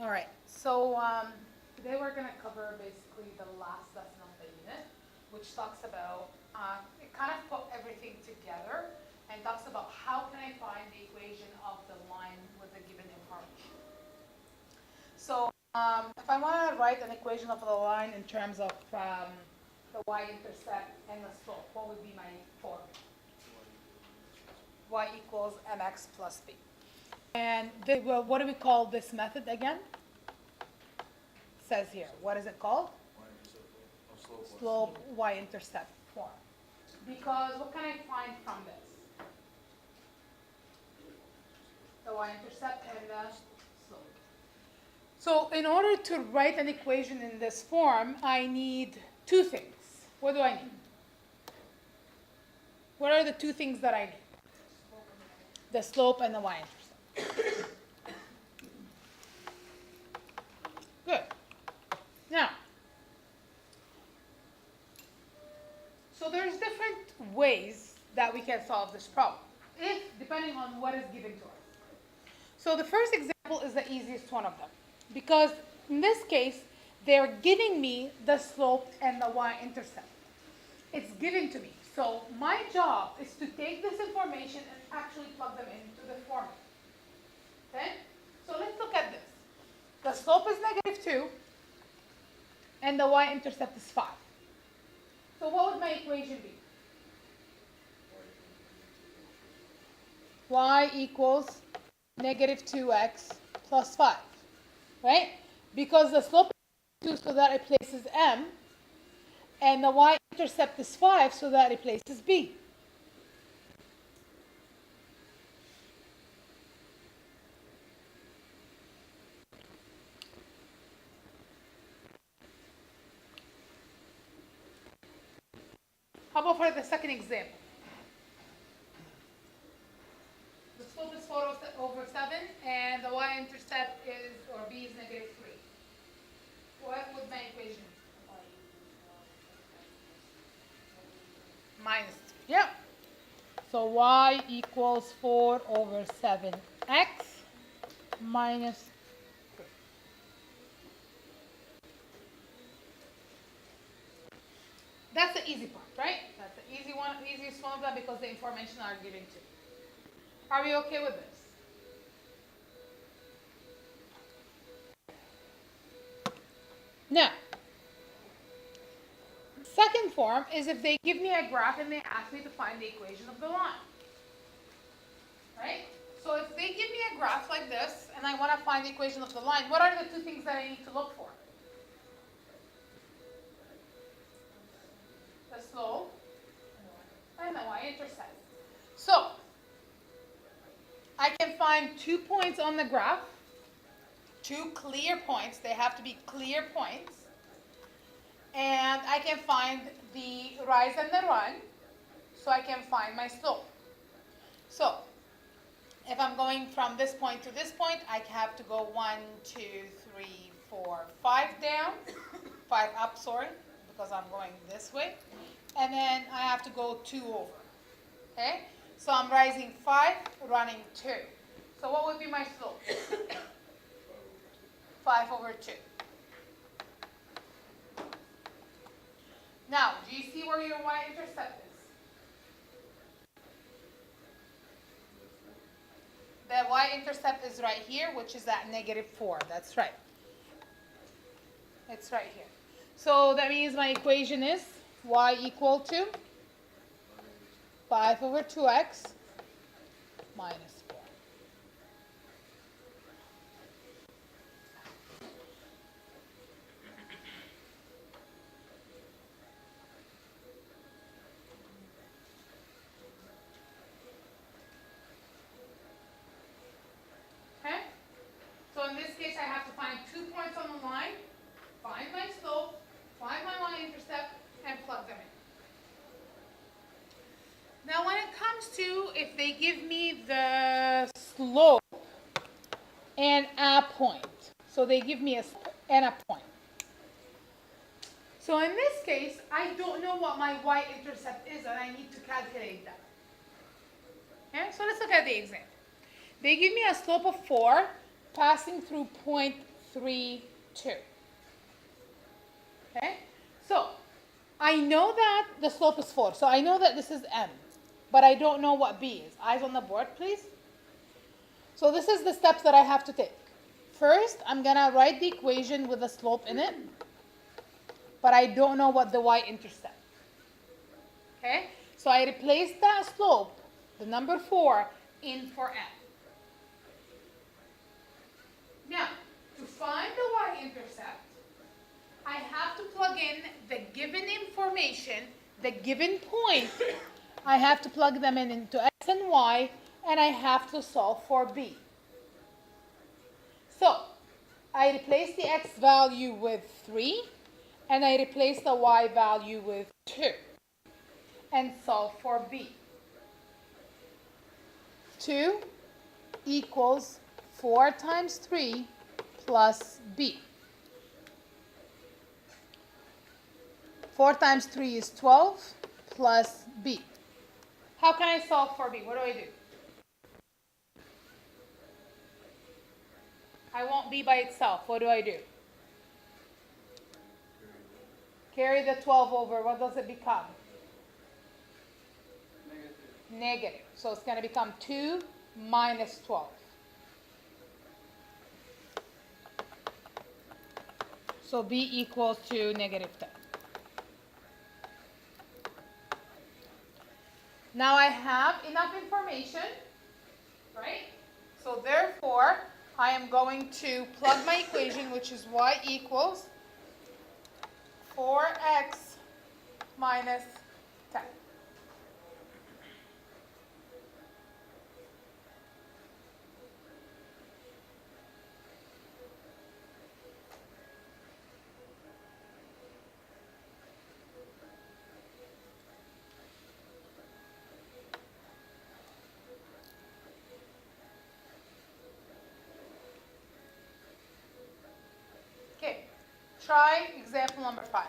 All right, so today we're going to cover basically the last lesson of the unit, which talks about, it kind of put everything together and talks about how can I find the equation of the line with the given information. So if I want to write an equation of the line in terms of the y-intercept and the slope, what would be my form? Y equals mx plus b. And what do we call this method again? Says here. What is it called? Slope y-intercept form. Because what can I find from this? The y-intercept and the slope. So in order to write an equation in this form, I need two things. What do I need? What are the two things that I need? The slope and the y-intercept. Good. Now, so there's different ways that we can solve this problem, depending on what is given to us. So the first example is the easiest one of them, because in this case, they're giving me the slope and the y-intercept. It's given to me. So my job is to take this information and actually plug them into the formula. Okay? So let's look at this. The slope is -2, and the y-intercept is 5. So what would my equation be? Y equals -2x plus 5, right? Because the slope is 2, so that replaces m, and the y-intercept is 5, so that replaces b. How about for the second example? The slope is 4 over 7, and the y-intercept is, or b is -3. What would my equation be? Minus 3. Yeah. So y equals 4 over 7x minus 3. That's the easy part, right? That's the easiest one of them because the information are given to. Are we okay with this? Now, second form is if they give me a graph and they ask me to find the equation of the line. Right? So if they give me a graph like this and I want to find the equation of the line, what are the two things that I need to look for? The slope and the y-intercept. So I can find 2 points on the graph, 2 clear points. They have to be clear points. And I can find the rise and the run, so I can find my slope. So if I'm going from this point to this point, I have to go 1, 2, 3, 4, 5 down, 5 up, sorry, because I'm going this way. And then I have to go 2 over. Okay? So I'm rising 5, running 2. So what would be my slope? 5 over 2. Now, do you see where your y-intercept is? The y-intercept is right here, which is at -4. That's right. It's right here. So that means my equation is y equal to 5 over 2x minus 4. Okay? So in this case, I have to find 2 points on the line, find my slope, find my y-intercept, and plug them in. Now when it comes to if they give me the slope and a point, so they give me a slope and a point. So in this case, I don't know what my y-intercept is and I need to calculate that. Okay, so let's look at the example. They give me a slope of 4 passing through point 3, 2. Okay? So, I know that the slope is 4. So I know that this is m. But I don't know what b is. Eyes on the board, please. So this is the steps that I have to take. First, I'm going to write the equation with the slope in it. But I don't know what the y-intercept. Okay? So I replace that slope, the number 4, in for m. Now, to find the y-intercept, I have to plug in the given information, the given point. I have to plug them in into x and y, and I have to solve for b. So, I replace the x value with 3, and I replace the y value with 2, and solve for b. 2 equals 4 times 3 plus b. 4 times 3 is 12 plus b. How can I solve for b? What do I do? I want b by itself. What do I do? Carry the 12 over. What does it become? Negative. So it's going to become 2 minus 12. So b equals to negative 10. Now I have enough information, right? So therefore, I am going to plug my equation, which is y equals 4x minus 10. Okay, try example number 5.